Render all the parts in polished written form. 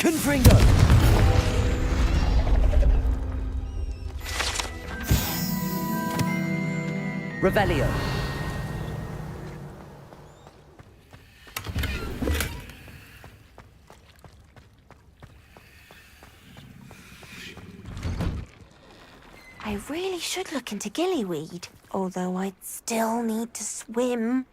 Confringo! Revelio. I really should look into gillyweed, although I'd still need to swim.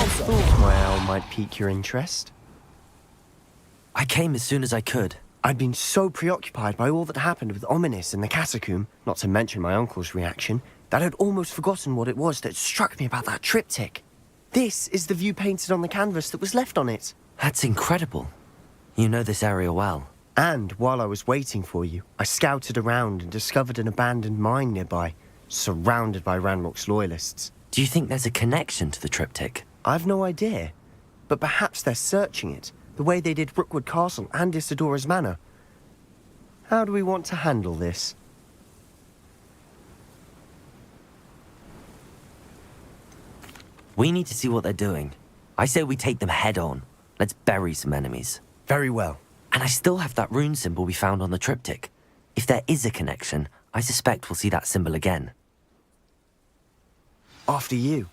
Thought my owl might pique your interest. I came as soon as I could. I'd been so preoccupied by all that happened with Ominis in the catacomb, not to mention my uncle's reaction, that I'd almost forgotten what it was that struck me about that triptych. This is the view painted on the canvas that was left on it. That's incredible. You know this area well. And while I was waiting for you, I scouted around and discovered an abandoned mine nearby, surrounded by Ranrock's loyalists. Do you think there's a connection to the triptych? I've no idea, but perhaps they're searching it, the way they did Rookwood Castle and Isidora's Manor. How do we want to handle this? We need to see what they're doing. I say we take them head on. Let's bury some enemies. Very well. And I still have that rune symbol we found on the triptych. If there is a connection, I suspect we'll see that symbol again. After you.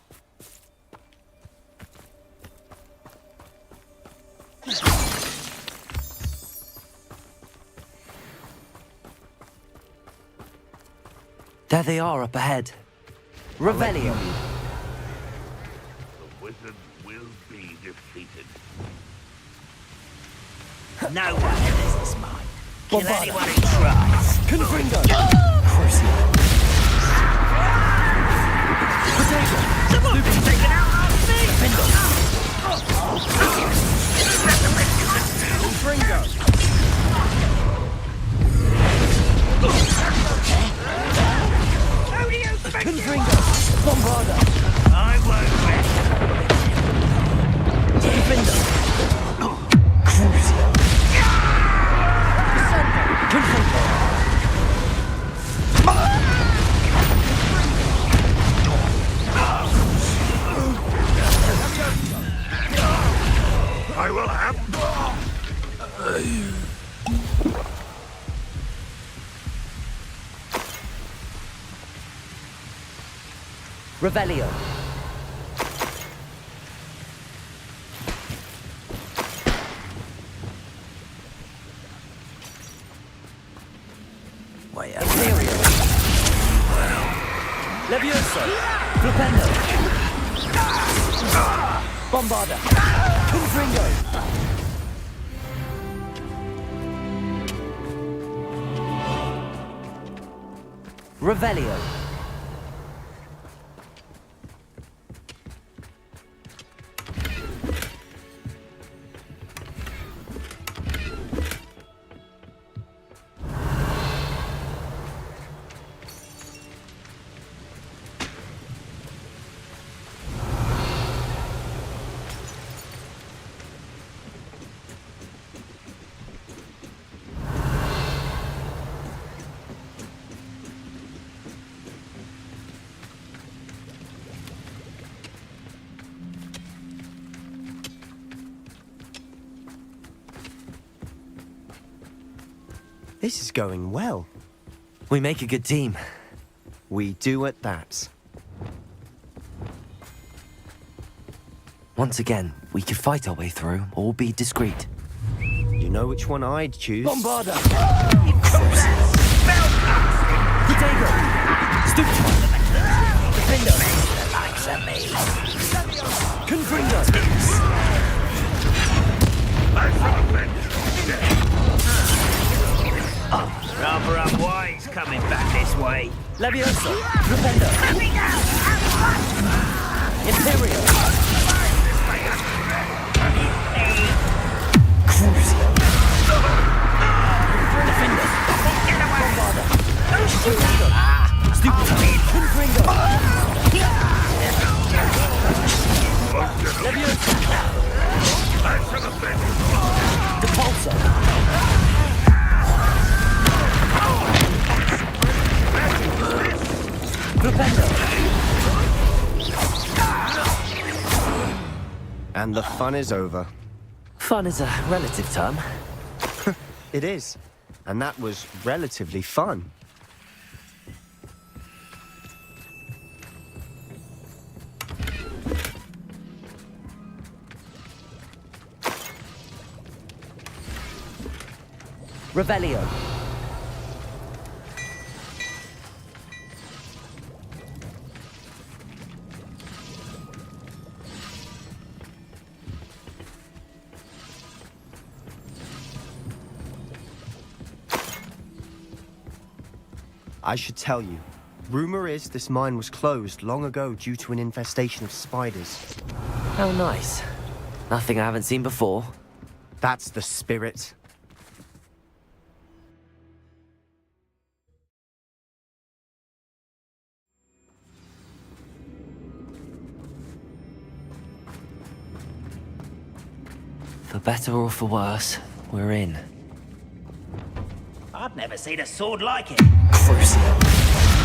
There they are up ahead. Revelio. The wizard will be defeated. No one enters this mine. Kill Bombada. anyone who tries. Confringo. Someone's taken out our thing! Confringo. How do you think Confringo. Bombarda. I won't win. Defender. Crucio. Confringo. I will have... Revelio. Way Imperio. Levioso. Flipendo. Bombarda. Confringo. Revelio. This is going well. We make a good team. We do at that. Once again, we could fight our way through or be discreet. You know which one I'd choose? Bombarda! Protego! Stupid! Defender! at me. Confringo! Rather unwise coming back this way. Leviosa! Rependo! Imperial! Crucio! Defender! Bombarda! Stupid! Confringo! Leviosa! Depulso! Rependo! And the fun is over. Fun is a relative term. It is. And that was relatively fun. Revelio. I should tell you. Rumor is this mine was closed long ago due to an infestation of spiders. How nice. Nothing I haven't seen before. That's the spirit. For better or for worse, we're in. I've never seen a sword like it. Crucio.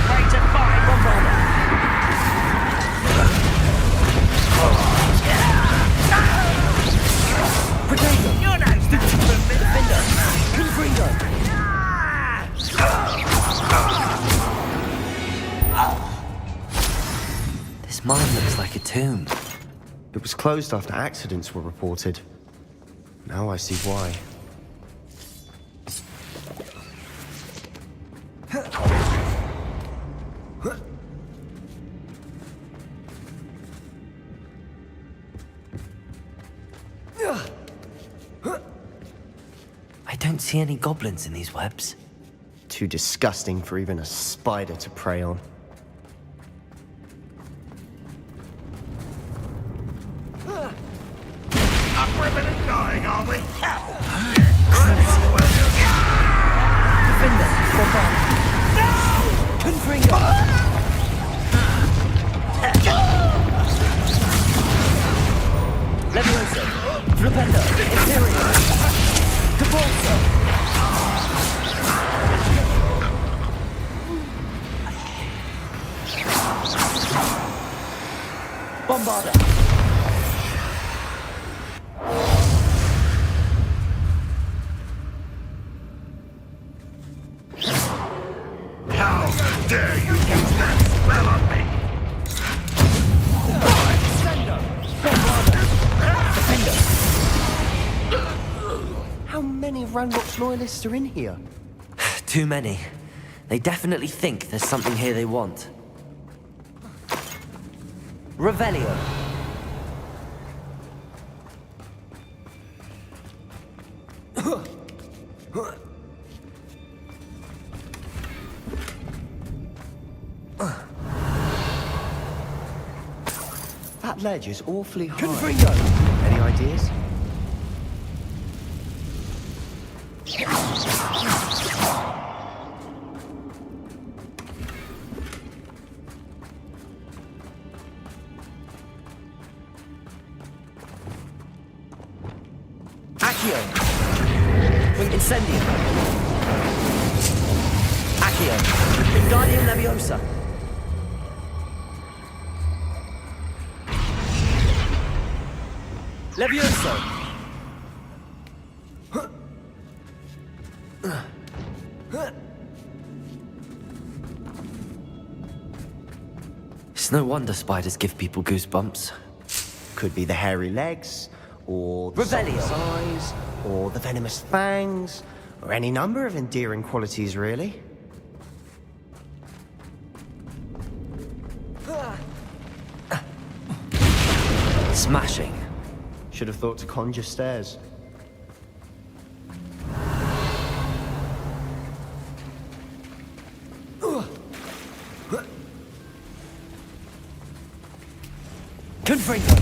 Ready to fight, Bombarda. Potato! You're no stupid Defender! Confringo! This mine looks like a tomb. It was closed after accidents were reported. Now I see why. I don't see any goblins in these webs. Too disgusting for even a spider to prey on. Ribbon and dying, are we? Defender! Bombarda! No! Confringo! Leviosa! Flipendo! Imperial! Depulso! Bombarda! How dare you use that spell on me? How many Ranrock's loyalists are in here? Too many. They definitely think there's something here they want. Revelio. That ledge is awfully high. Confringo. Any ideas? Accio. Incendio. Accio. Wingardium Leviosa. Levioso. It's no wonder spiders give people goosebumps. Could be the hairy legs, or the Revelio. soft eyes, or the venomous fangs, or any number of endearing qualities, really. Smashing. Should have thought to conjure stairs. Confringo!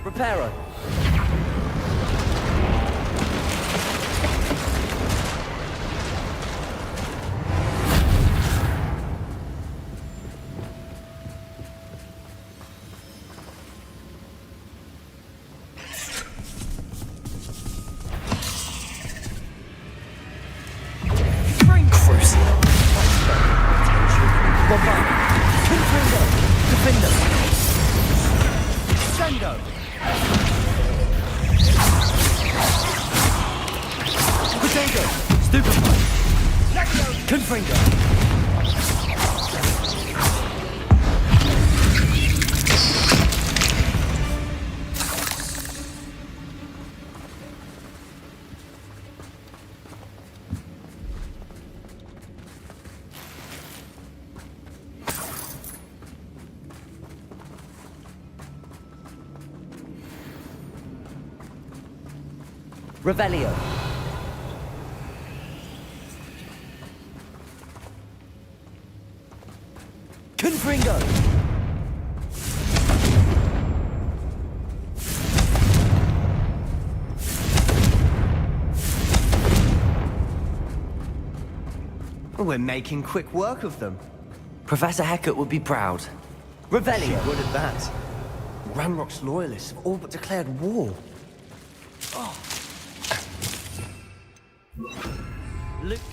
Reparo. Revelio. Confringo. We're making quick work of them. Professor Hecat would be proud. Revelio. Good at that. Ranrock's loyalists have all but declared war.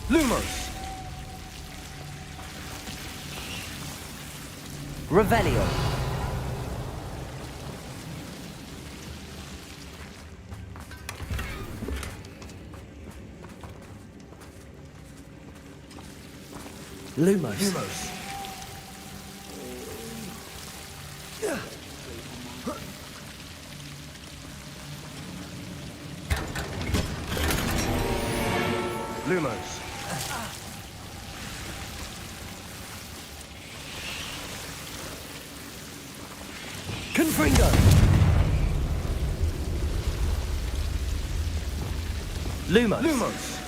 Lumos. Revelio. Lumos. Lumos. Confringo. Lumos.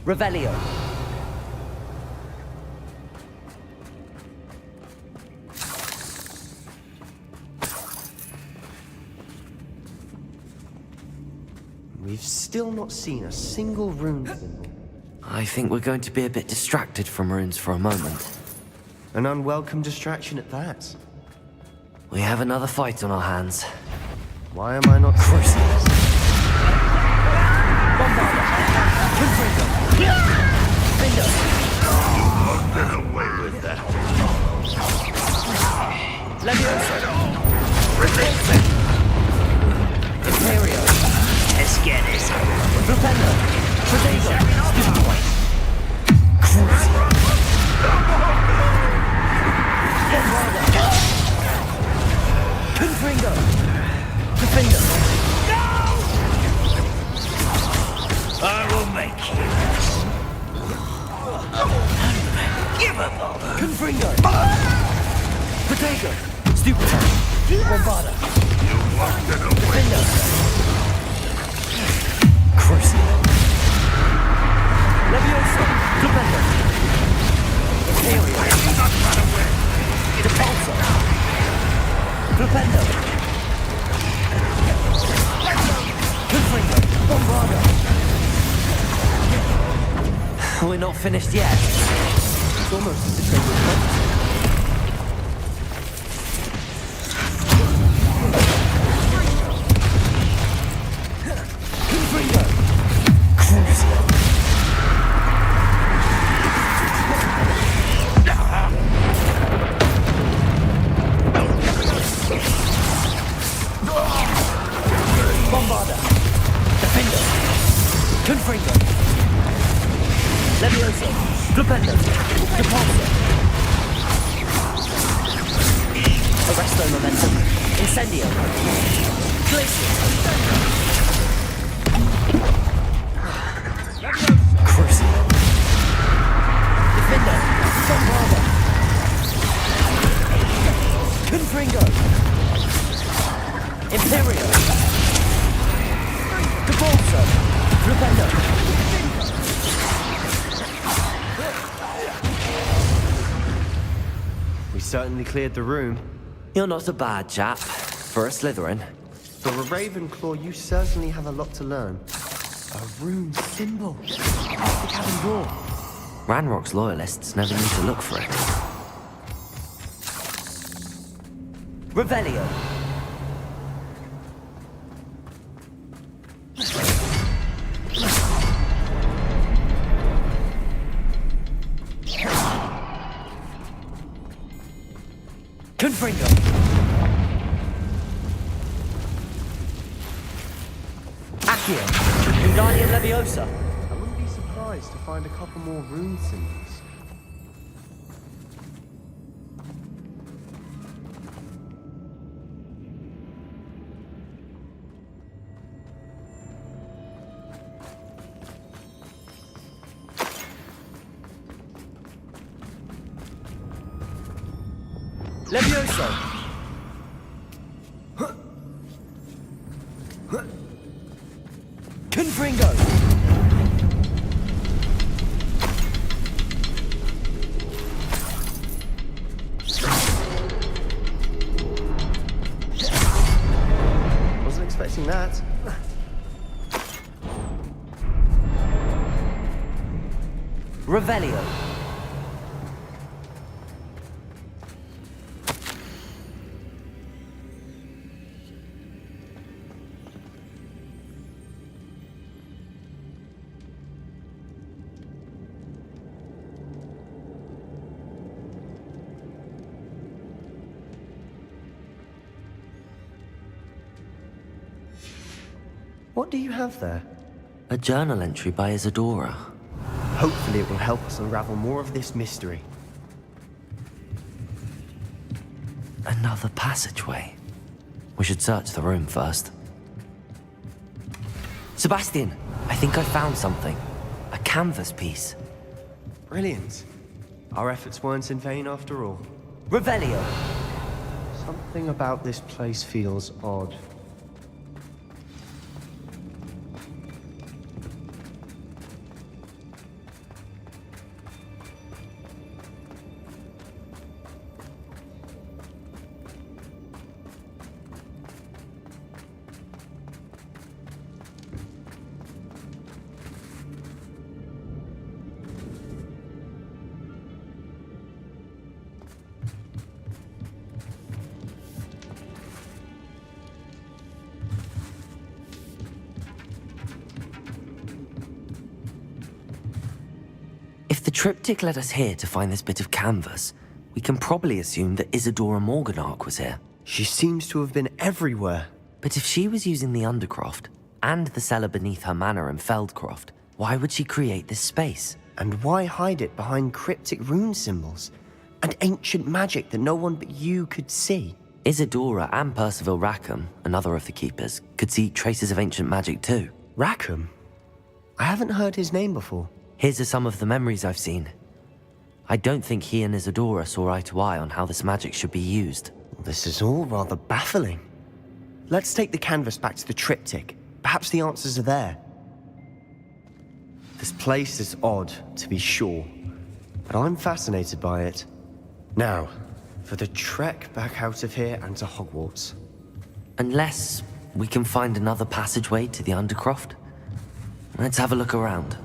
Revelio. We've still not seen a single rune symbol. I think we're going to be a bit distracted from runes for a moment. An unwelcome distraction at that. We have another fight on our hands. Why am I not seeing this? Get away with that. Imperio. Let's get this. Propello. Protego. Confringo. Defender. I will make you unforgivable. Confringo. Protego. Stupid. Bombada. You walked it away. Defender. Crucial. Leviosa. Defender. Imperio. Not run away. Defensa. Propendo. Confringo. Bombada. We're not finished yet. It's almost as if they were bumped. Confringo. Crucial. Confringo. Levioso. Flipendo. Depulso. Arresto momentum. Incendio. Glacius. Crucio. Defender. Bombarda. Confringo. Imperio. Depulso. Flipendo. We certainly cleared the room. You're not a bad chap for a Slytherin. For a Ravenclaw, you certainly have a lot to learn. A rune symbol. The cabin door. Ranrock's loyalists never need to look for it. Revelio. Confringo. Accio. Wingardium Leviosa. I wouldn't be surprised to find a couple more rune symbols. Levioso. Confringo. Wasn't expecting that. Revelio. What do you have there? A journal entry by Isadora. Hopefully it will help us unravel more of this mystery. Another passageway. We should search the room first. Sebastian, I think I found something. A canvas piece. Brilliant. Our efforts weren't in vain after all. Revelio. Something about this place feels odd. If the triptych led us here to find this bit of canvas, we can probably assume that Isadora Morganach was here. She seems to have been everywhere. But if she was using the Undercroft, and the cellar beneath her manor in Feldcroft, why would she create this space? And why hide it behind cryptic rune symbols? And ancient magic that no one but you could see? Isadora and Percival Rackham, another of the Keepers, could see traces of ancient magic too. Rackham? I haven't heard his name before. His are some of the memories I've seen. I don't think he and Isadora saw eye to eye on how this magic should be used. This is all rather baffling. Let's take the canvas back to the triptych. Perhaps the answers are there. This place is odd, to be sure, but I'm fascinated by it. Now, for the trek back out of here and to Hogwarts. Unless we can find another passageway to the Undercroft. Let's have a look around.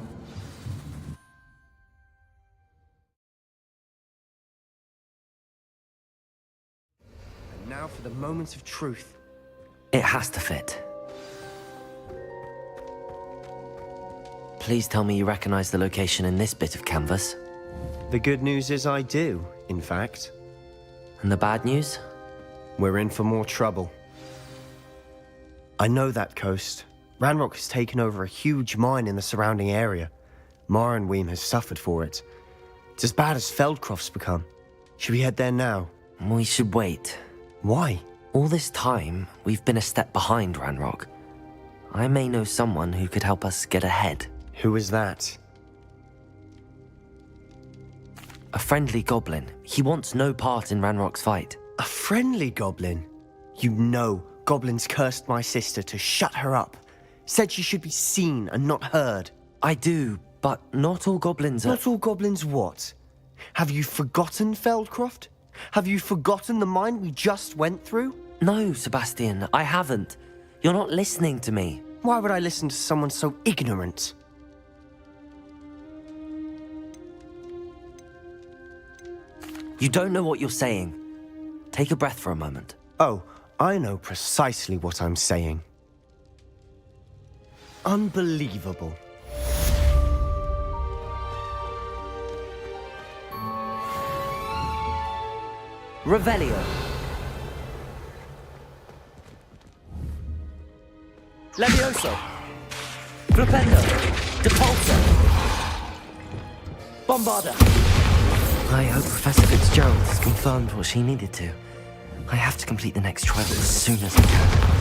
And now for the moment of truth. It has to fit. Please tell me you recognize the location in this bit of canvas. The good news is I do, in fact. And the bad news? We're in for more trouble. I know that coast. Ranrock has taken over a huge mine in the surrounding area. Morinweem has suffered for it. It's as bad as Feldcroft's become. Should we head there now? We should wait. Why? All this time, we've been a step behind Ranrock. I may know someone who could help us get ahead. Who is that? A friendly goblin. He wants no part in Ranrock's fight. A friendly goblin? You know, goblins cursed my sister to shut her up. Said she should be seen and not heard. I do, but not all goblins are... Not all goblins what? Have you forgotten Feldcroft? Have you forgotten the mine we just went through? No, Sebastian, I haven't. You're not listening to me. Why would I listen to someone so ignorant? You don't know what you're saying. Take a breath for a moment. Oh, I know precisely what I'm saying. Unbelievable. Revelio. Levioso. Flipendo. Depulso. Bombarda. I hope Professor Fitzgerald has confirmed what she needed to. I have to complete the next trial as soon as I can.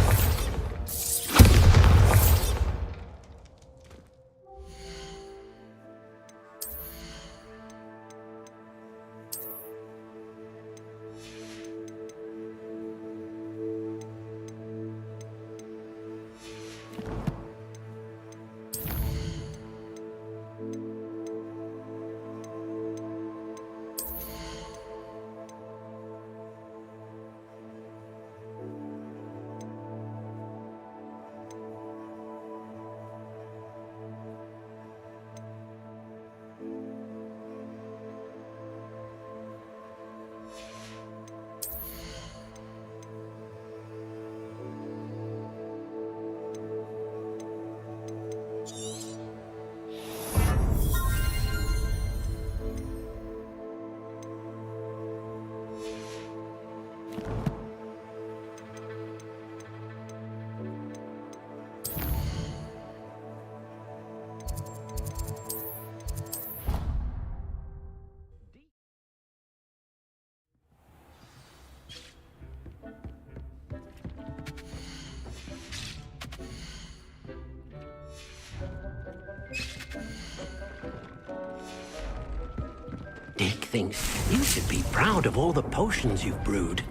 Dick thinks you should be proud of all the potions you've brewed.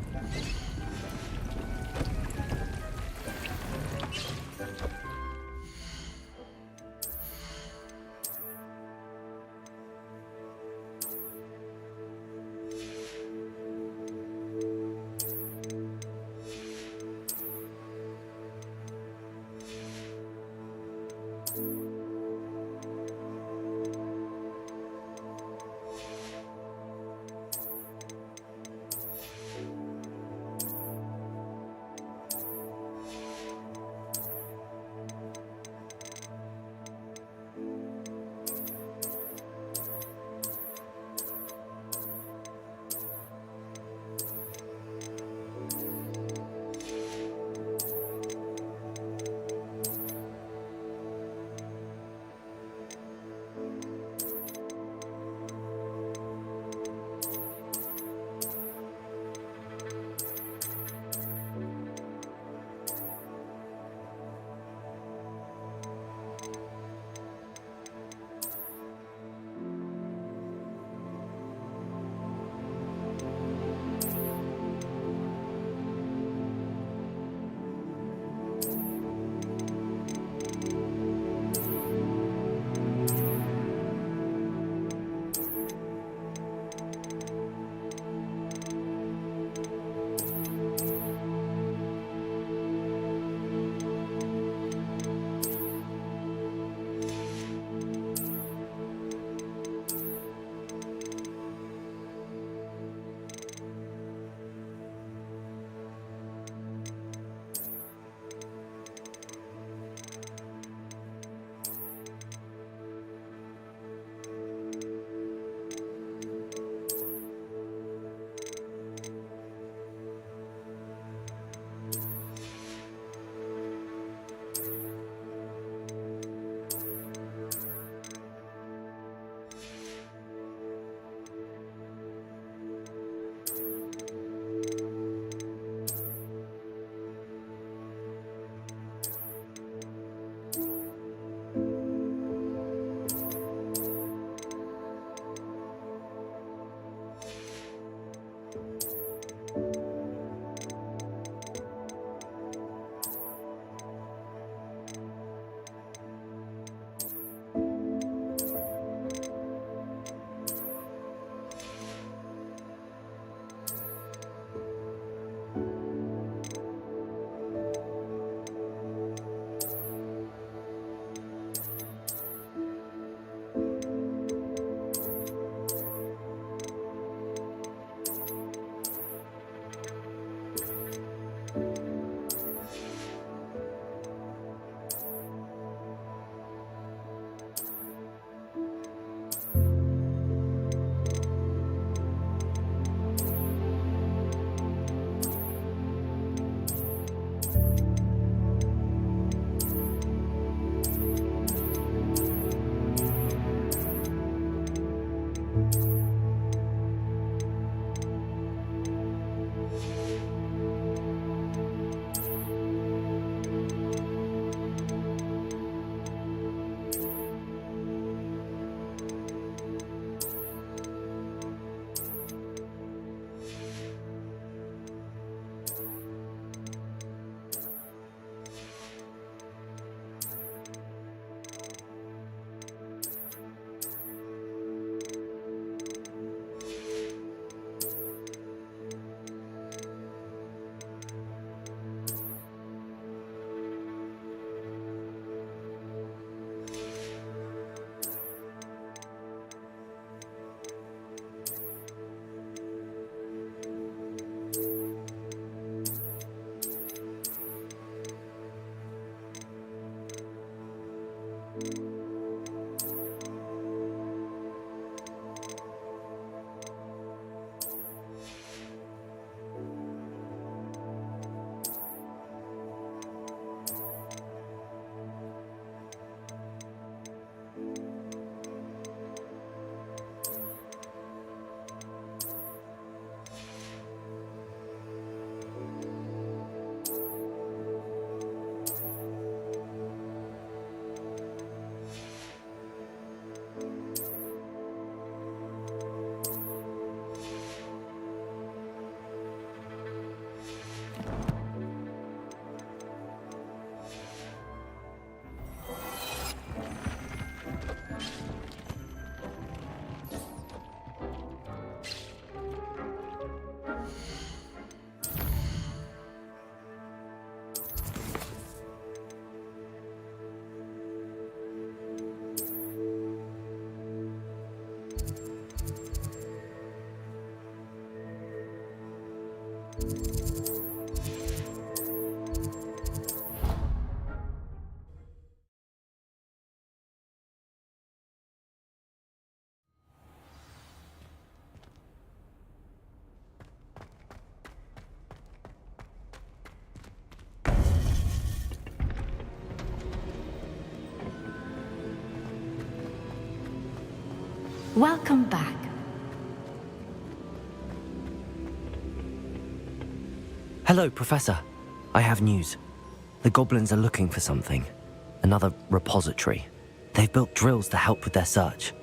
Welcome back. Hello, Professor. I have news. The goblins are looking for something. Another repository. They've built drills to help with their search.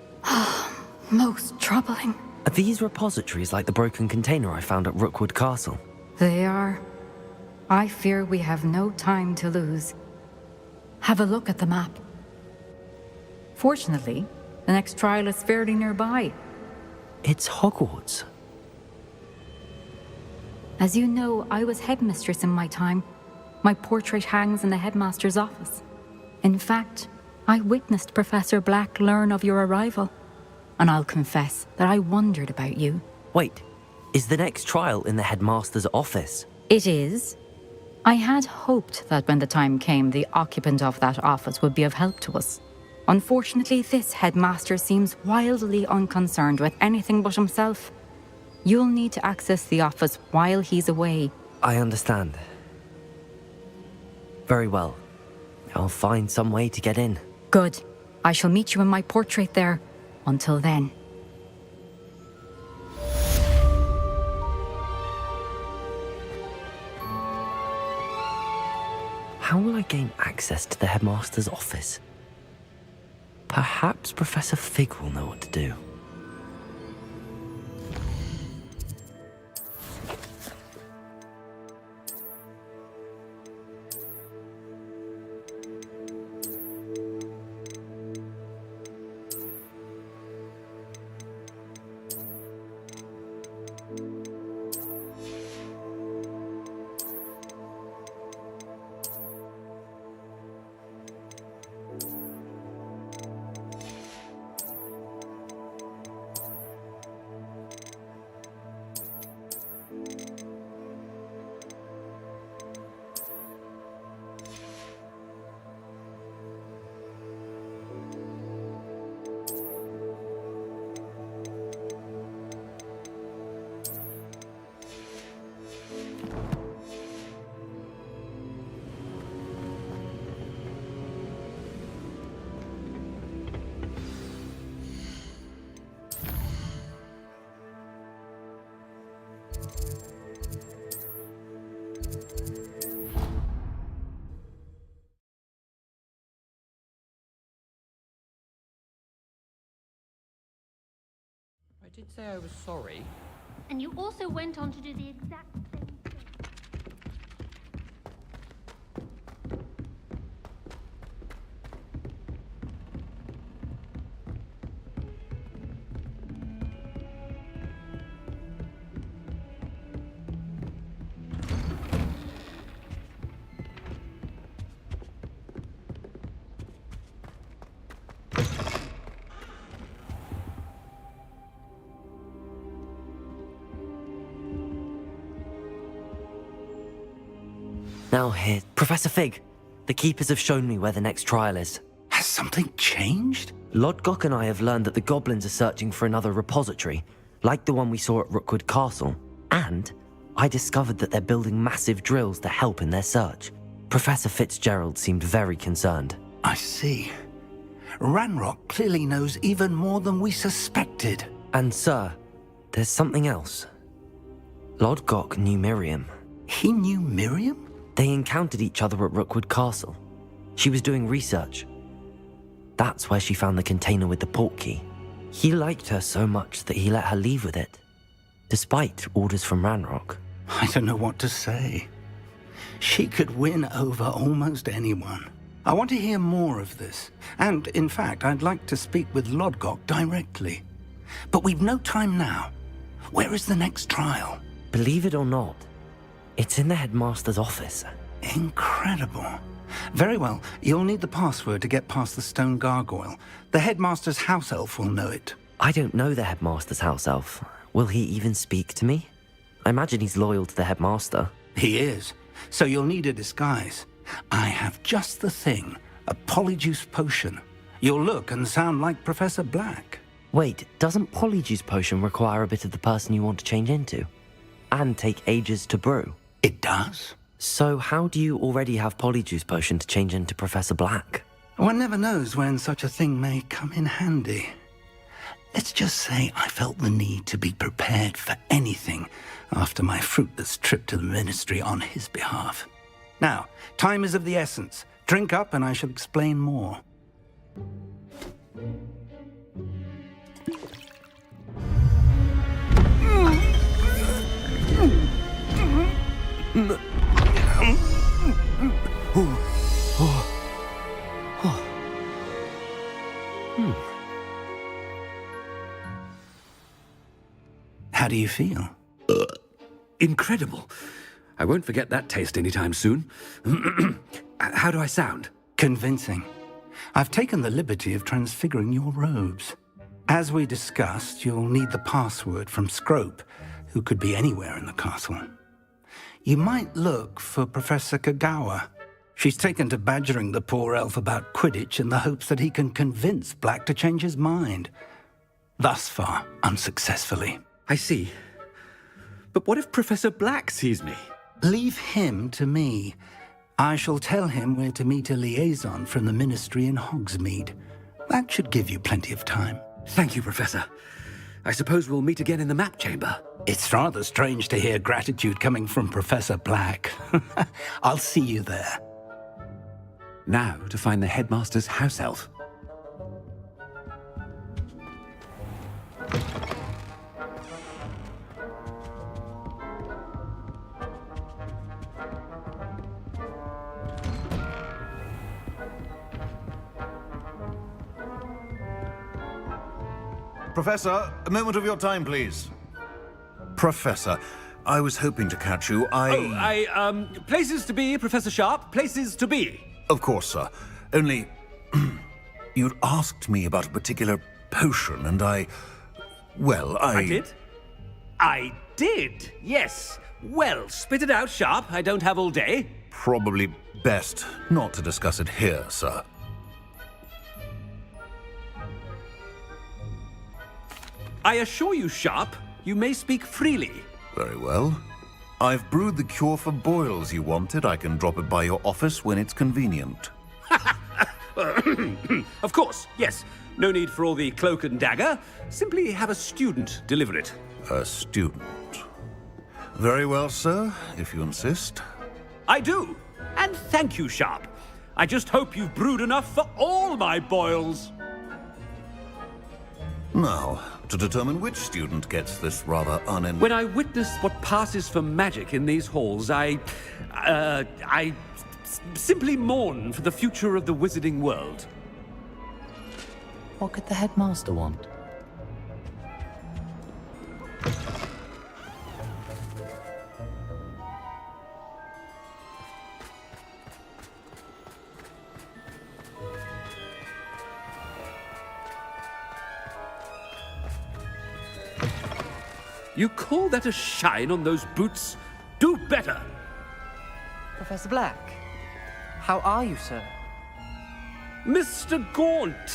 Most troubling. Are these repositories like the broken container I found at Rookwood Castle? They are. I fear we have no time to lose. Have a look at the map. Fortunately, the next trial is fairly nearby. It's Hogwarts. As you know, I was headmistress in my time. My portrait hangs in the headmaster's office. In fact, I witnessed Professor Black learn of your arrival. And I'll confess that I wondered about you. Wait, is the next trial in the headmaster's office? It is. I had hoped that when the time came, the occupant of that office would be of help to us. Unfortunately, this headmaster seems wildly unconcerned with anything but himself. You'll need to access the office while he's away. I understand. Very well. I'll find some way to get in. Good. I shall meet you in my portrait there. Until then. How will I gain access to the headmaster's office? Perhaps Professor Fig will know what to do. I did say I was sorry. And you also went on to do the exact same thing. Now here, Professor Fig. The keepers have shown me where the next trial is. Has something changed? Lodgok and I have learned that the goblins are searching for another repository, like the one we saw at Rookwood Castle. And I discovered that they're building massive drills to help in their search. Professor Fitzgerald seemed very concerned. I see. Ranrock clearly knows even more than we suspected. And sir, there's something else. Lodgok knew Miriam. He knew Miriam? They encountered each other at Rookwood Castle. She was doing research. That's where she found the container with the portkey. He liked her so much that he let her leave with it, despite orders from Ranrock. I don't know what to say. She could win over almost anyone. I want to hear more of this. And, in fact, I'd like to speak with Lodgok directly. But we've no time now. Where is the next trial? Believe it or not, it's in the headmaster's office. Incredible. Very well. You'll need the password to get past the stone gargoyle. The headmaster's house elf will know it. I don't know the headmaster's house elf. Will he even speak to me? I imagine he's loyal to the headmaster. He is. So you'll need a disguise. I have just the thing. A polyjuice potion. You'll look and sound like Professor Black. Wait, doesn't Polyjuice Potion require a bit of the person you want to change into? And take ages to brew? It does. So how do you already have Polyjuice Potion to change into Professor Black? One never knows when such a thing may come in handy. Let's just say I felt the need to be prepared for anything after my fruitless trip to the Ministry on his behalf. Now, time is of the essence. Drink up and I shall explain more. How do you feel? Incredible. I won't forget that taste anytime soon. How do I sound? Convincing. I've taken the liberty of transfiguring your robes. As we discussed, you'll need the password from Scrope, who could be anywhere in the castle. You might look for Professor Kagawa. She's taken to badgering the poor elf about Quidditch in the hopes that he can convince Black to change his mind. Thus far, unsuccessfully. I see. But what if Professor Black sees me? Leave him to me. I shall tell him where to meet a liaison from the Ministry in Hogsmeade. That should give you plenty of time. Thank you, Professor. I suppose we'll meet again in the map chamber. It's rather strange to hear gratitude coming from Professor Black. I'll see you there. Now to find the headmaster's house elf. Professor, a moment of your time, please. Professor, I was hoping to catch you. Places to be, Professor Sharp. Places to be. Of course, sir. Only, you'd asked me about a particular potion, and I did? I did, yes. Well, spit it out, Sharp. I don't have all day. Probably best not to discuss it here, sir. I assure you, Sharp, you may speak freely. Very well. I've brewed the cure for boils you wanted. I can drop it by your office when it's convenient. Of course, yes. No need for all the cloak and dagger. Simply have a student deliver it. A student. Very well, sir, if you insist. I do. And thank you, Sharp. I just hope you've brewed enough for all my boils. Now, to determine which student gets this rather When I witness what passes for magic in these halls, I simply mourn for the future of the wizarding world. What could the headmaster want? You call that a shine on those boots? Do better! Professor Black, how are you, sir? Mr. Gaunt,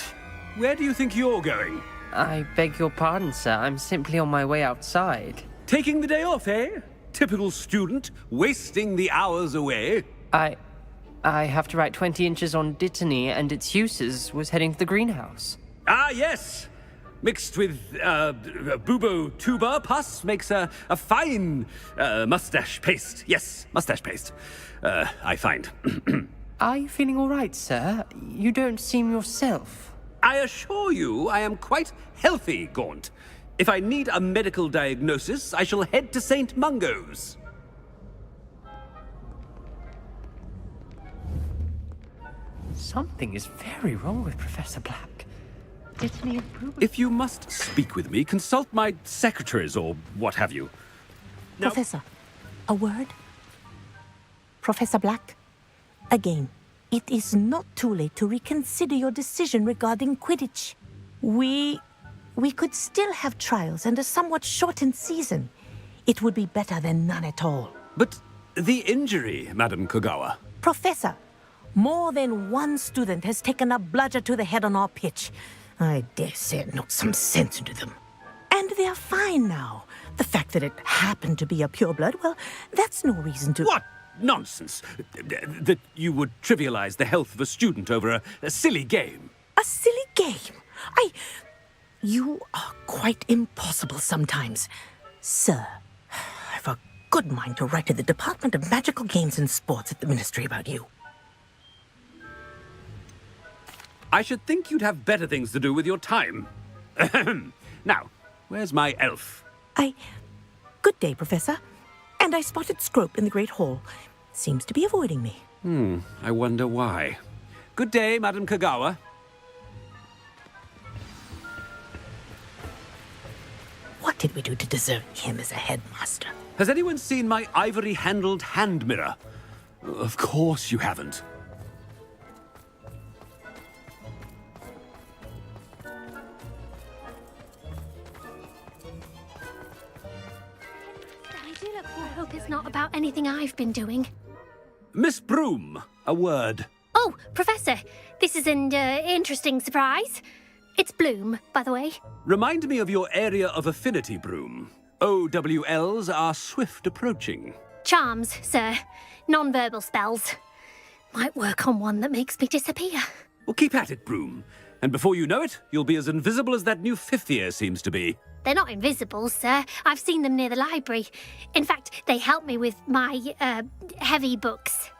where do you think you're going? I beg your pardon, sir. I'm simply on my way outside. Taking the day off, eh? Typical student, wasting the hours away. I have to write 20 inches on Dittany and its uses. Was heading to the greenhouse. Ah, yes! Mixed with bubo tuber pus makes a fine mustache paste. Yes, mustache paste. I find. Are you feeling all right, sir? You don't seem yourself. I assure you I am quite healthy, Gaunt. If I need a medical diagnosis, I shall head to St. Mungo's. Something is very wrong with Professor Black. Dittany and Bubo. If you must speak with me, consult my secretaries or what have you. Now, Professor, a word? Professor Black, again, it is not too late to reconsider your decision regarding Quidditch. We could still have trials and a somewhat shortened season. It would be better than none at all. but the injury, Madam Kogawa. Professor, more than one student has taken a bludger to the head on our pitch. I dare say it knocked some sense into them. And they're fine now. The fact that it happened to be a pureblood, well, that's no reason to... What nonsense! That you would trivialize the health of a student over a silly game. A silly game? You are quite impossible sometimes. Sir, I've a good mind to write to the Department of Magical Games and Sports at the Ministry about you. I should think you'd have better things to do with your time. Ahem. Now, where's my elf? Good day, Professor. And I spotted Scrope in the Great Hall. Seems to be avoiding me. I wonder why. Good day, Madam Kogawa. What did we do to deserve him as a headmaster? Has anyone seen my ivory-handled hand mirror? Of course you haven't. I hope it's not about anything I've been doing. Miss Broom, a word. Oh, Professor, this is an interesting surprise. It's Bloom, by the way. Remind me of your area of affinity, Broom. OWLs are swift approaching. Charms, sir. Non-verbal spells. Might work on one that makes me disappear. Well, keep at it, Broom. And before you know it, you'll be as invisible as that new fifth year seems to be. They're not invisible, sir. I've seen them near the library. In fact, they help me with my, heavy books.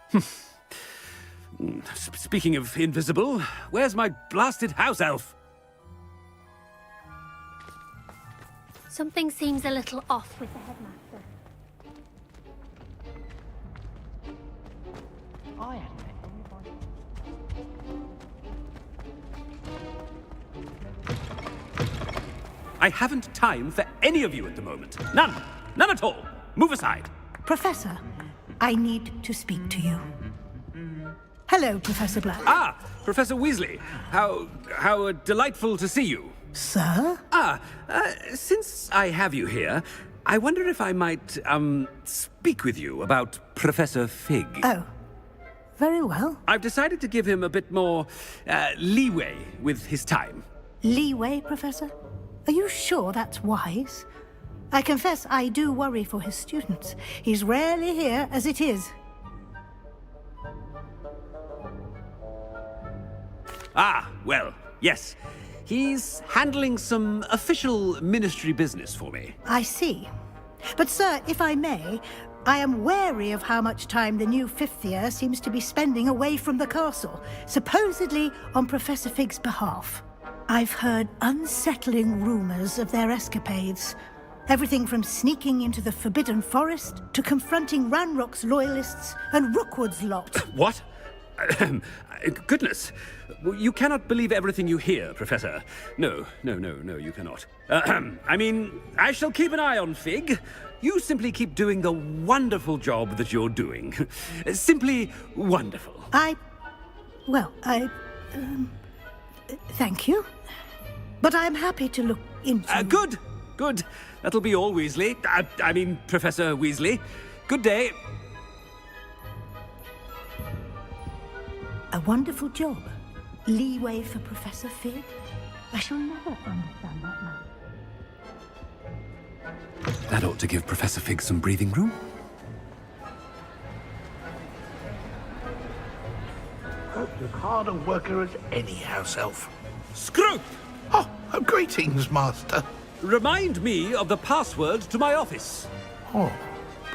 Speaking of invisible, where's my blasted house elf? Something seems a little off with the headmaster. I haven't time for any of you at the moment. None. None at all. Move aside. Professor, I need to speak to you. Hello, Professor Black. Ah, Professor Weasley. How delightful to see you. Sir? Since I have you here, I wonder if I might, speak with you about Professor Fig. Oh, very well. I've decided to give him a bit more, leeway with his time. Leeway, Professor? Are you sure that's wise? I confess I do worry for his students. He's rarely here as it is. Ah, well, yes. He's handling some official ministry business for me. I see. But, sir, if I may, I am wary of how much time the new fifth year seems to be spending away from the castle, supposedly on Professor Fig's behalf. I've heard unsettling rumors of their escapades. Everything from sneaking into the Forbidden Forest to confronting Ranrock's loyalists and Rookwood's lot. What? Goodness. You cannot believe everything you hear, Professor. No, you cannot. I mean, I shall keep an eye on Fig. You simply keep doing the wonderful job that you're doing. Simply wonderful. Thank you. But I'm happy to look into... Good. That'll be all, Weasley. I mean, Professor Weasley. Good day. A wonderful job. leeway for Professor Fig? I shall never understand that man. That ought to give Professor Fig some breathing room. You're hard a worker as any house elf. Scrope! Oh, greetings, Master. Remind me of the password to my office. Oh,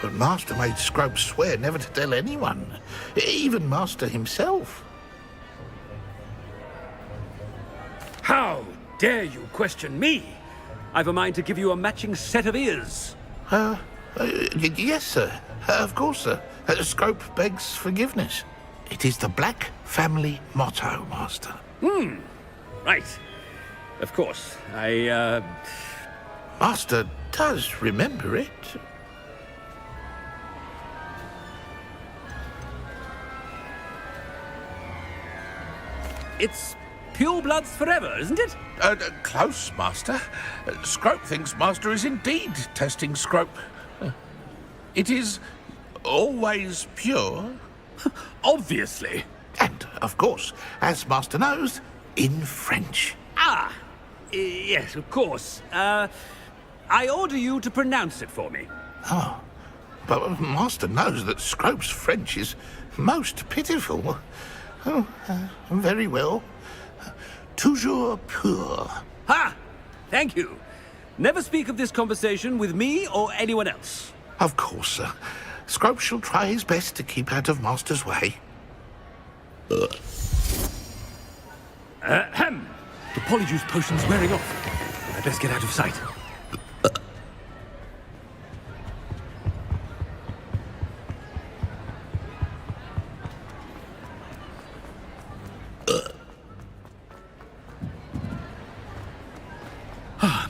but Master made Scrope swear never to tell anyone, even Master himself. How dare you question me? I've a mind to give you a matching set of ears. Yes, sir. Of course, sir. Scrope begs forgiveness. It is the Black family motto, Master. Right. Of course. Master does remember it. It's pure bloods forever, isn't it? Close, Master. Scrope thinks Master is indeed testing Scrope. It is always pure. Obviously. And, of course, as Master knows, in French. Yes, of course. I order you to pronounce it for me. Oh, but Master knows that Scrope's French is most pitiful. Oh, very well. Toujours pur. Ha! Thank you. Never speak of this conversation with me or anyone else. Of course, sir. Scrope shall try his best to keep out of Master's way. Ahem. The polyjuice potion's wearing off. I'd best get out of sight.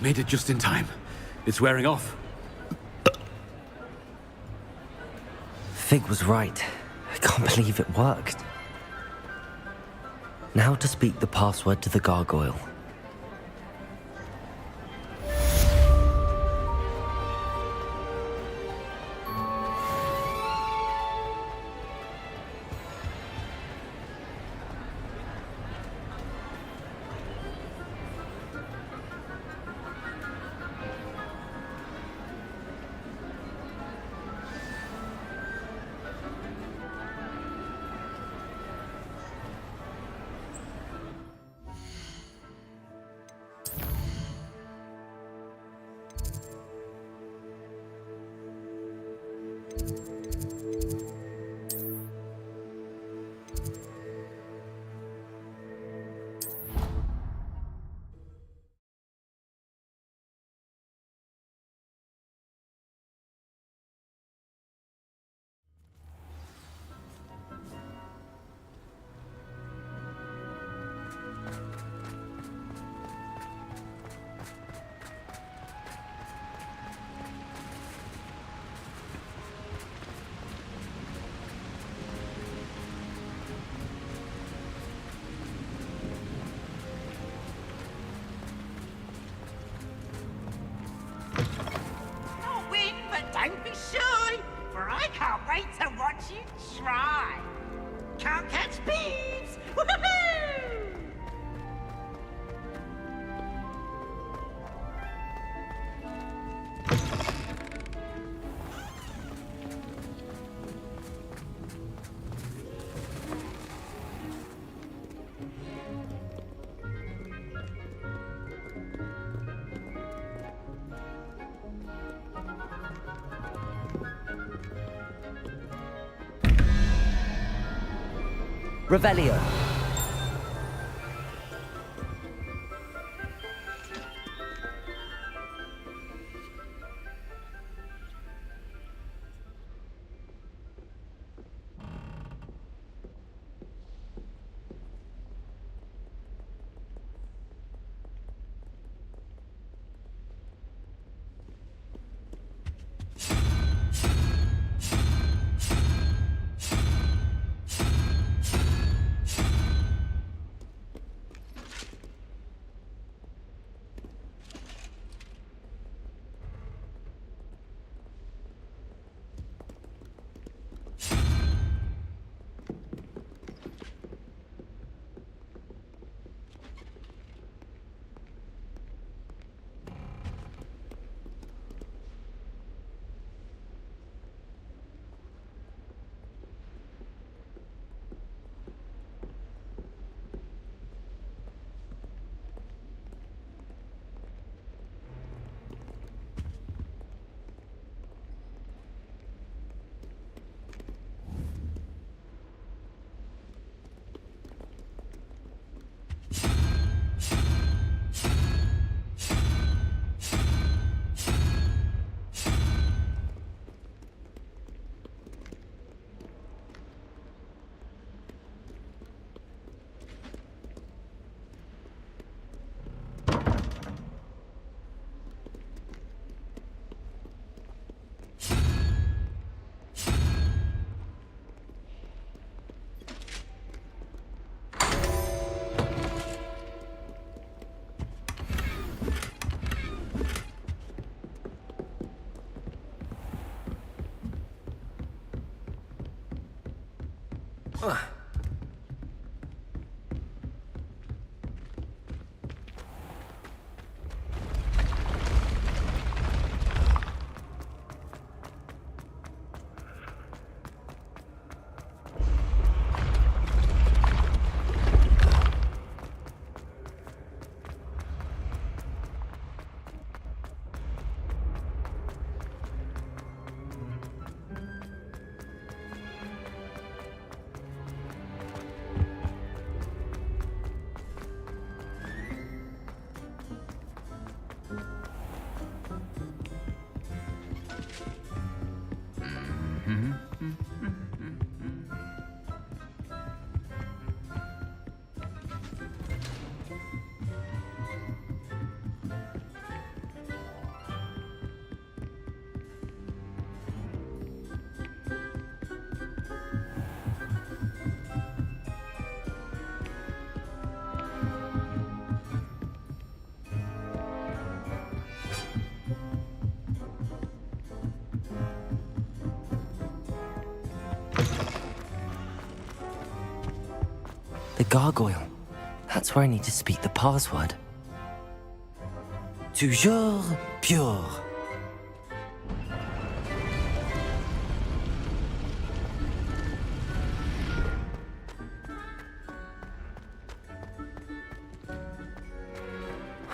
Made it just in time. It's wearing off. Fig was right. I can't believe it worked. Now to speak the password to the gargoyle. Don't be shy, for I can't wait to watch you try. Can't catch thieves! Woohoo! Revelio. The gargoyle. That's where I need to speak the password. Toujours pure.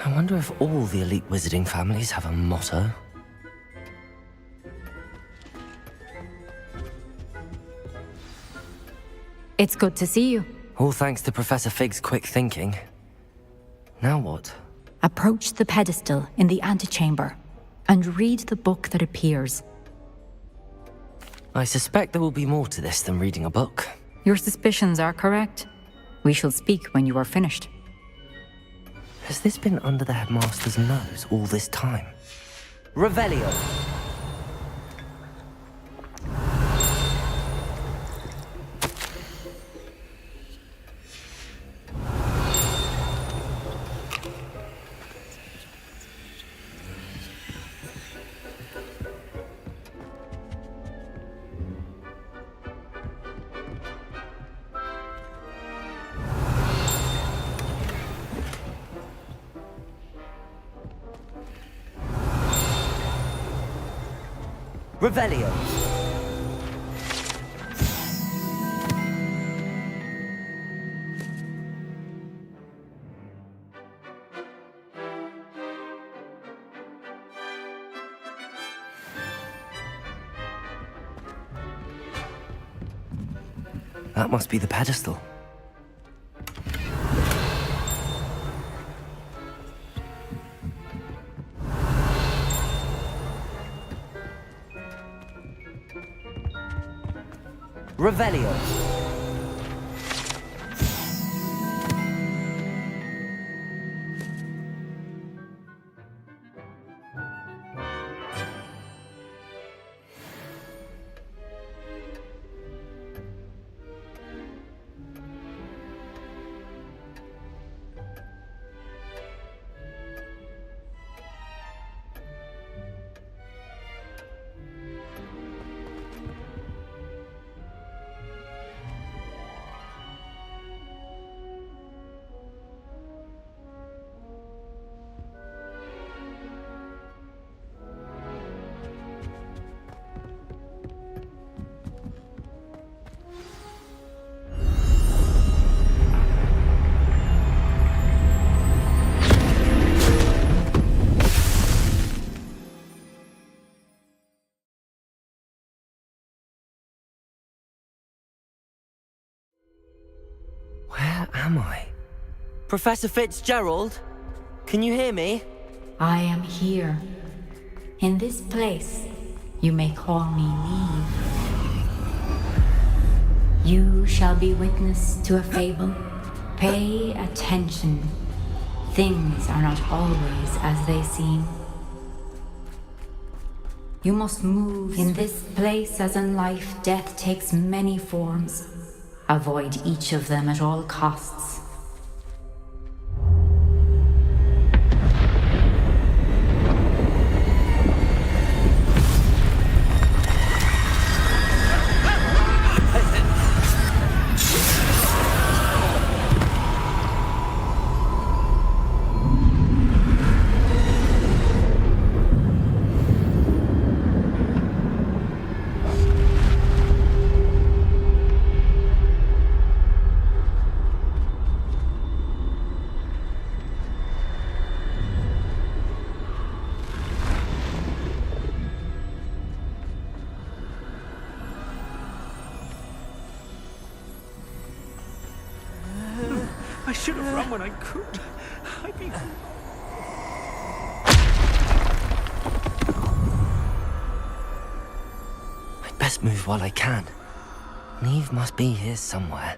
I wonder if all the elite wizarding families have a motto. It's good to see you. All thanks to Professor Fig's quick thinking. Now what? Approach the pedestal in the antechamber and read the book that appears. I suspect there will be more to this than reading a book. Your suspicions are correct. We shall speak when you are finished. Has this been under the headmaster's nose all this time? Revelio! Revelio. That must be the pedestal. Revelio. Where am I? Professor Fitzgerald? Can you hear me? I am here. In this place, you may call me Neve. You shall be witness to a fable. Pay attention. Things are not always as they seem. You must move in this place as in life, death takes many forms. Avoid each of them at all costs. should have run when I could. I'd be... I'd best move while I can. Neve must be here somewhere.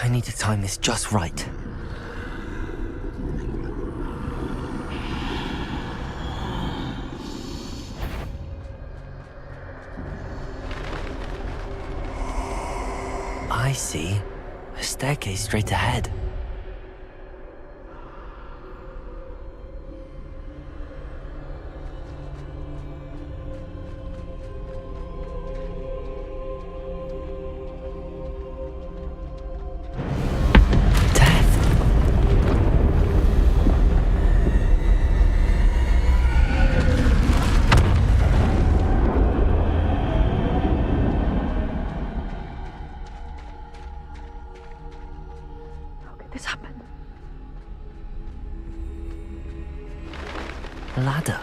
I need to time this just right. I see. A staircase straight ahead. Ladder.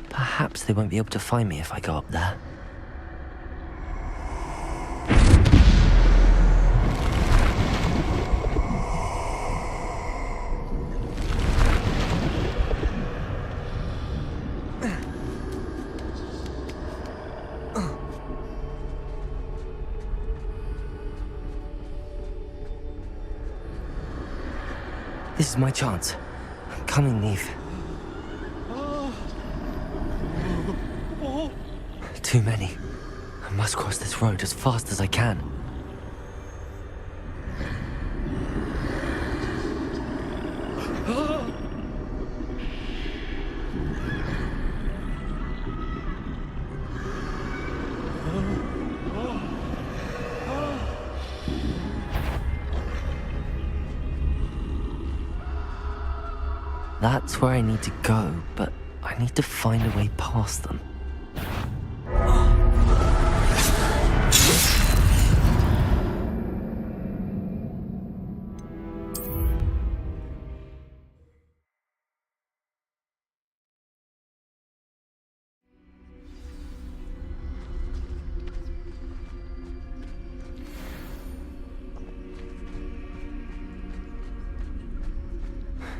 Perhaps they won't be able to find me if I go up there. This is my chance. I'm coming, Neve. Too many. I must cross this road as fast as I can. That's where I need to go, but I need to find a way past them.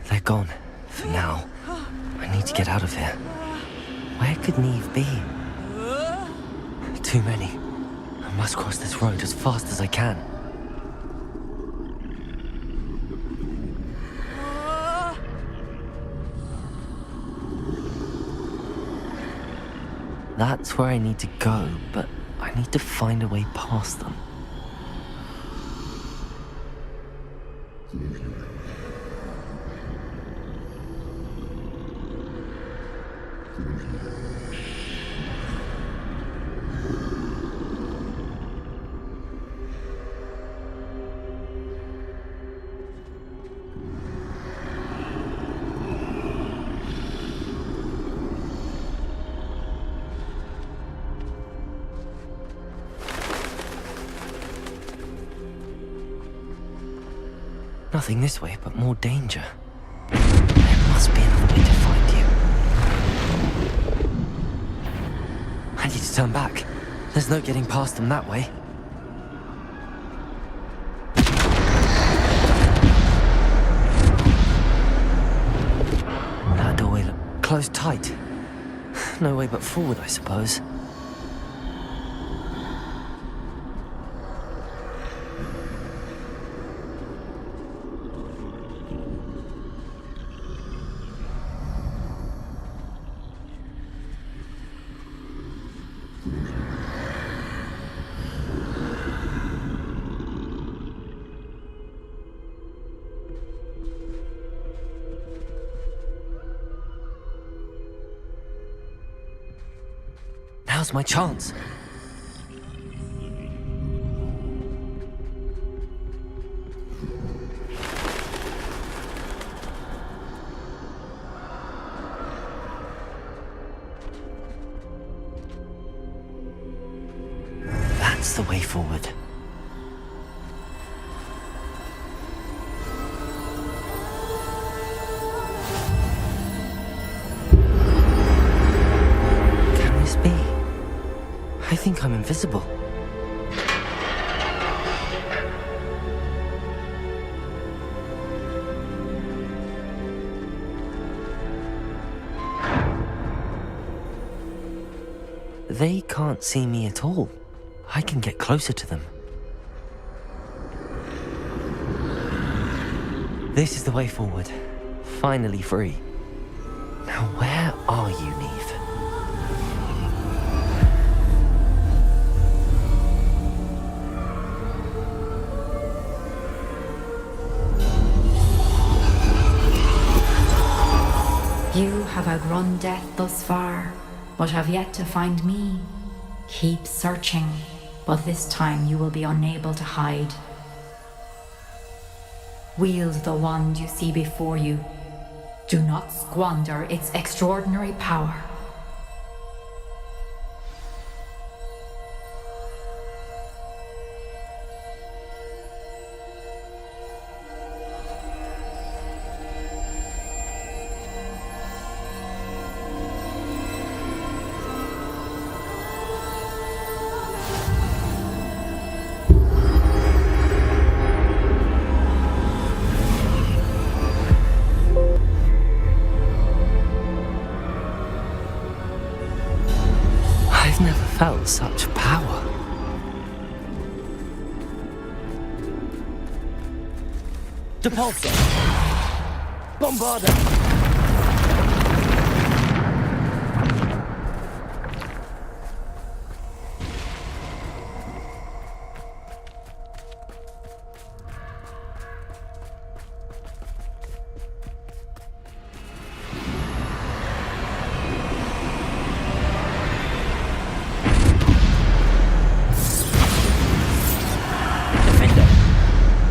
They're gone, for now. I need to get out of here. Where could Neve be? Too many. I must cross this road as fast as I can. That's where I need to go, but I need to find a way past them. Nothing this way, but more danger. There must be another way to find you. I need to turn back. There's no getting past them that way. That doorway looked closed tight. No way but forward, I suppose. Now's my chance. That's the way forward. Can this be? I think I'm invisible. They can't see me at all. I can get closer to them. This is the way forward. Finally free. Now where are you, Neve? You have outrun death thus far, but have yet to find me. Keep searching, but this time you will be unable to hide. Wield the wand you see before you. Do not squander its extraordinary power. Felt such power. Depulsor! Bombarda!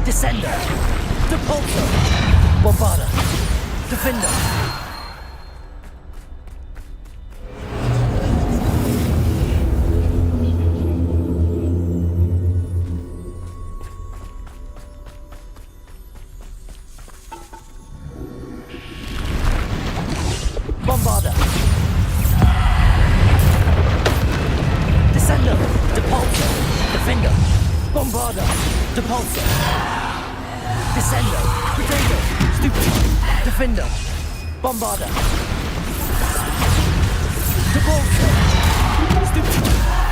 Descender! Depulsor! Bombarda! Defender! Bombarda! Descender! Depulsor! Defender! Bombarda! Depulsor! Descender! Potato! Stupid! Defender! Bombarda! Depulsor! Stupid!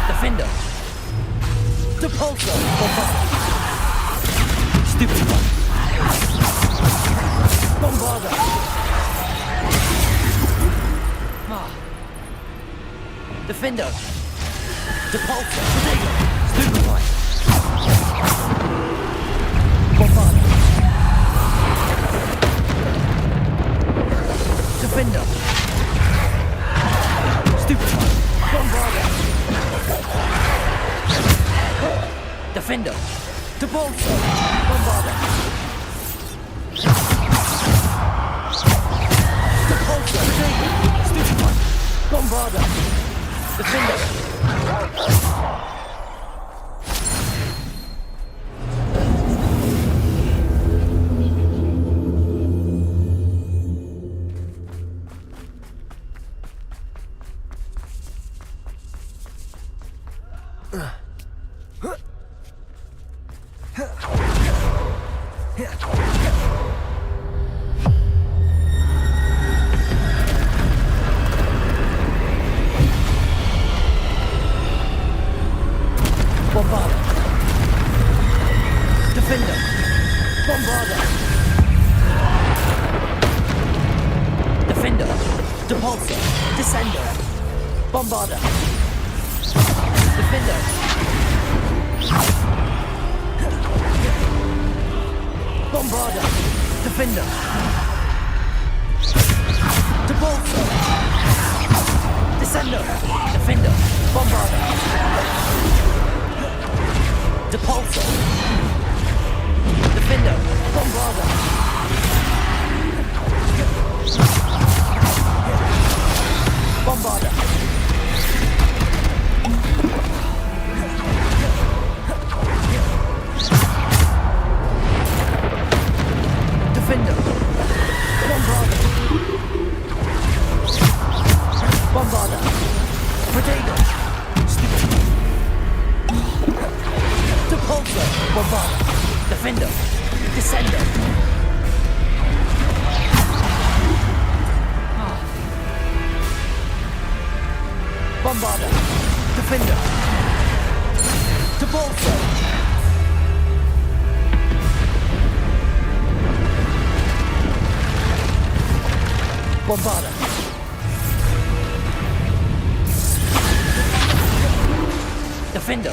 Defender! Depulsor! Bombarda! Stupid one! Bombarda! Ah. Defender! Depulsor! Potato! Stupid one! Bombarda! Defender! Stupid one! Bombarda! Defender! Depulsor! Bombarda! Depulsor! Stupid one! Bombarda! Defender! Bombarda! Defender! Bombarda! Defender! Depulsor! Descender! Bombarda! Defender! Bombarda! Defender! Depulsor! Descender! Defender! Bombarda! Depulsor! Defender! Bombarda! Bombarda! Bombarda! Defendo! Descendo! Bombarda! Defendo! Topolso! Bombarda! Defendo!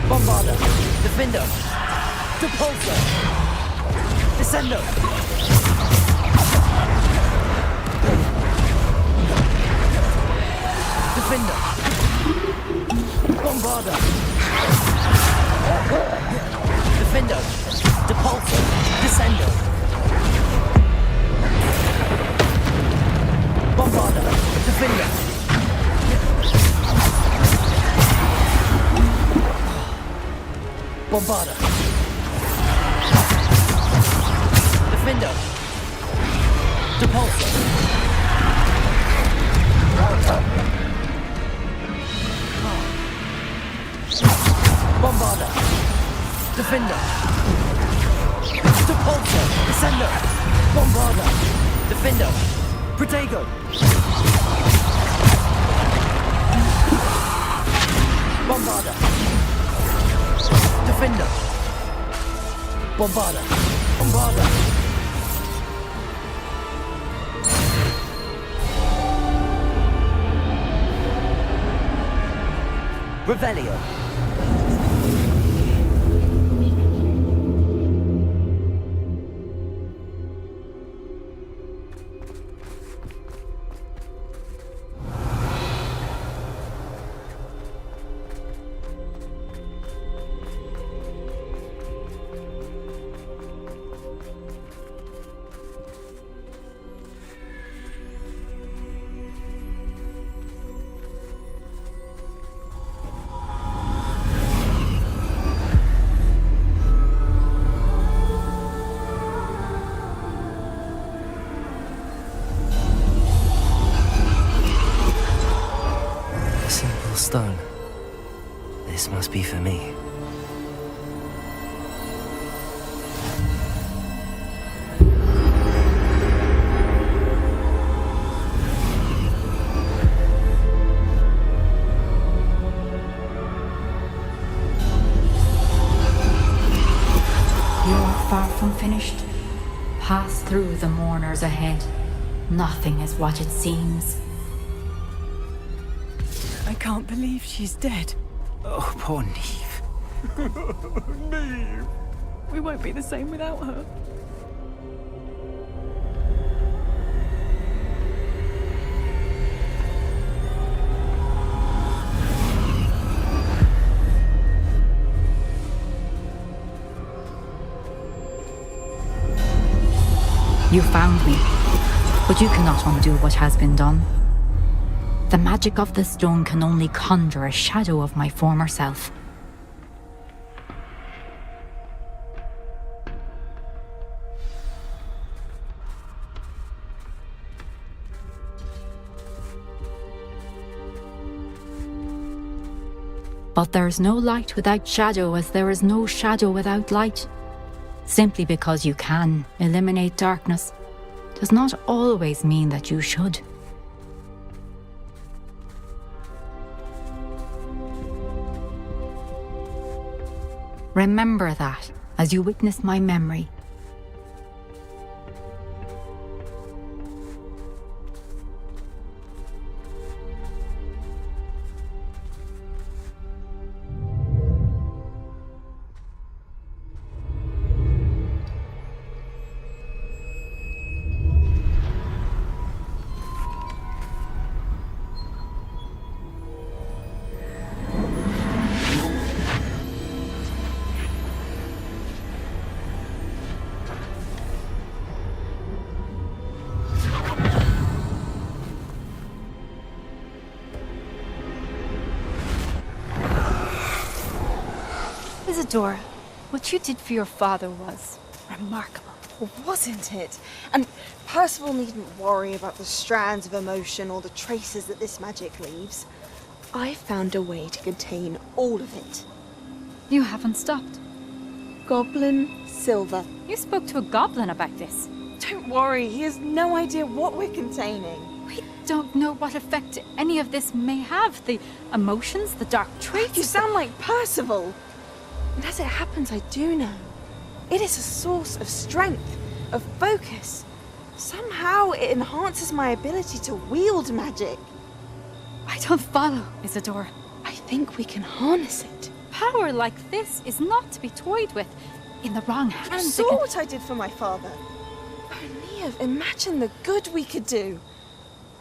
Bombarda! Defendo! Topolso! Descendo! Defendo! Bombarda! Defendo! Topolso! Descendo! Bombarda! Defendo! Bombarda! Defendo! Topolso! Bombarda! Defendo! Topolso! Descendo! Bombarda! Defendo! Protego! Bombarda! Defendo! Bombarda! Bombarda! Revelio! Stone. This must be for me. You're far from finished. Pass through the mourners ahead. Nothing is what it seems. I can't believe she's dead. Oh, poor Neve. Neve! We won't be the same without her. You found me, but you cannot undo what has been done. The magic of the stone can only conjure a shadow of my former self. But there is no light without shadow, as there is no shadow without light. Simply because you can eliminate darkness does not always mean that you should. Remember that as you witness my memory. Isadora, what you did for your father was remarkable. wasn't it? And Percival needn't worry about the strands of emotion or the traces that this magic leaves. I found a way to contain all of it. You haven't stopped. Goblin silver. You spoke to a goblin about this. Don't worry, he has no idea what we're containing. We don't know what effect any of this may have. The emotions, the dark traits. You sound like Percival. And as it happens, I do know. It is a source of strength, of focus. Somehow it enhances my ability to wield magic. I don't follow, Isadora. I think we can harness it. Power like this is not to be toyed with. In the wrong hands. You saw what I did for my father. Oh, Neve, imagine the good we could do.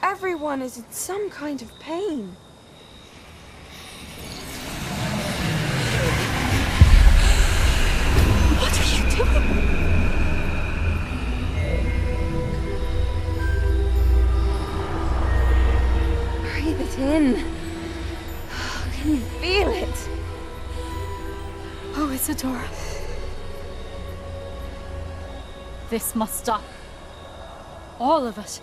Everyone is in some kind of pain. What are you doing? Breathe it in. Can you feel it? Oh, Isadora. This must stop. All of it.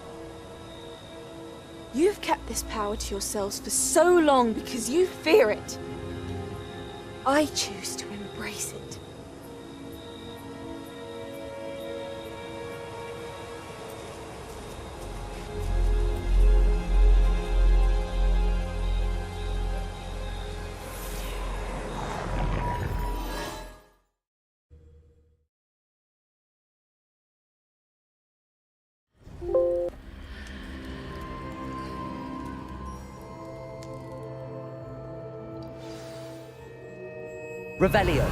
You've kept this power to yourselves for so long because you fear it. I choose to embrace it. Revelio.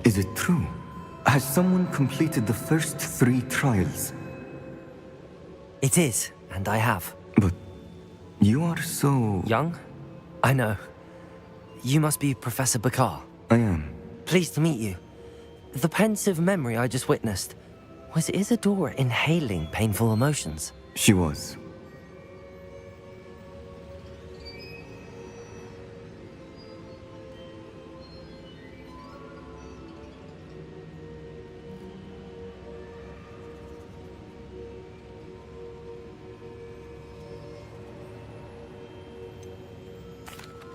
Is it true? Has someone completed the first 3 trials? It is, and I have. But you are so... young? I know. You must be Professor Bakar. I am. Pleased to meet you. The pensive memory I just witnessed, was Isadora inhaling painful emotions? She was.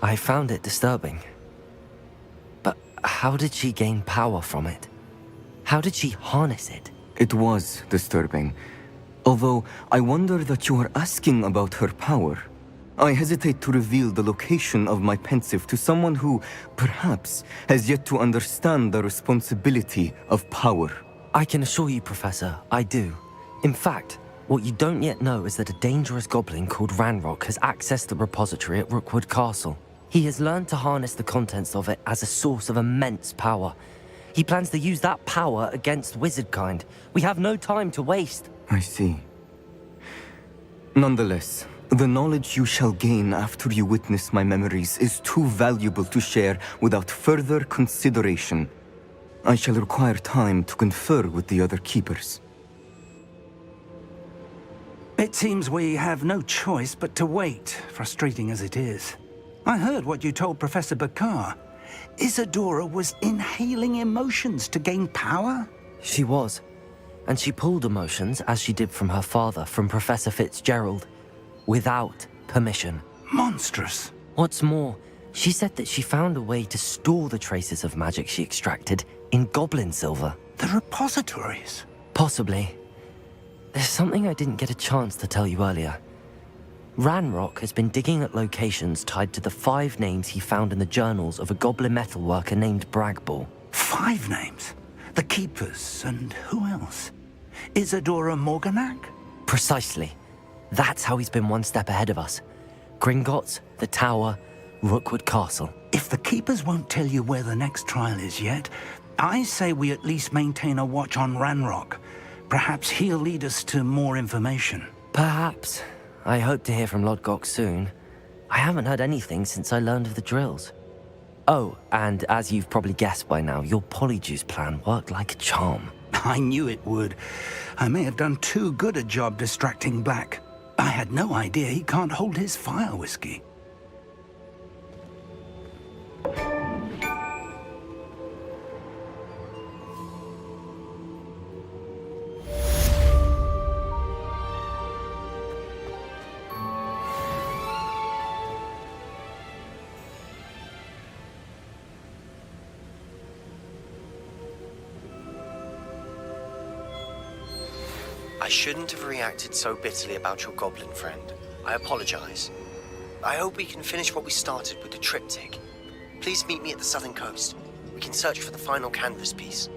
I found it disturbing. But how did she gain power from it? How did she harness it? It was disturbing. Although, I wonder that you are asking about her power. I hesitate to reveal the location of my pensive to someone who, perhaps, has yet to understand the responsibility of power. I can assure you, Professor, I do. In fact, what you don't yet know is that a dangerous goblin called Ranrock has accessed the repository at Rookwood Castle. He has learned to harness the contents of it as a source of immense power. He plans to use that power against wizardkind. We have no time to waste. I see. Nonetheless, the knowledge you shall gain after you witness my memories is too valuable to share without further consideration. I shall require time to confer with the other keepers. It seems we have no choice but to wait, frustrating as it is. I heard what you told Professor Bakar. Isadora was inhaling emotions to gain power? She was. And she pulled emotions, as she did from her father, from Professor Fitzgerald, without permission. Monstrous. What's more, she said that she found a way to store the traces of magic she extracted in goblin silver. The repositories? Possibly. There's something I didn't get a chance to tell you earlier. Ranrock has been digging at locations tied to the 5 names he found in the journals of a goblin metalworker named Bragball. 5 names? The Keepers, and who else? Isadora Morganac? Precisely. That's how he's been one step ahead of us. Gringotts, the Tower, Rookwood Castle. If the Keepers won't tell you where the next trial is yet, I say we at least maintain a watch on Ranrock. Perhaps he'll lead us to more information. Perhaps. I hope to hear from Lodgok soon. I haven't heard anything since I learned of the drills. Oh, and as you've probably guessed by now, your polyjuice plan worked like a charm. I knew it would. I may have done too good a job distracting Black. I had no idea he can't hold his fire whiskey. I shouldn't have reacted so bitterly about your goblin friend. I apologize. I hope we can finish what we started with the triptych. Please meet me at the southern coast. We can search for the final canvas piece.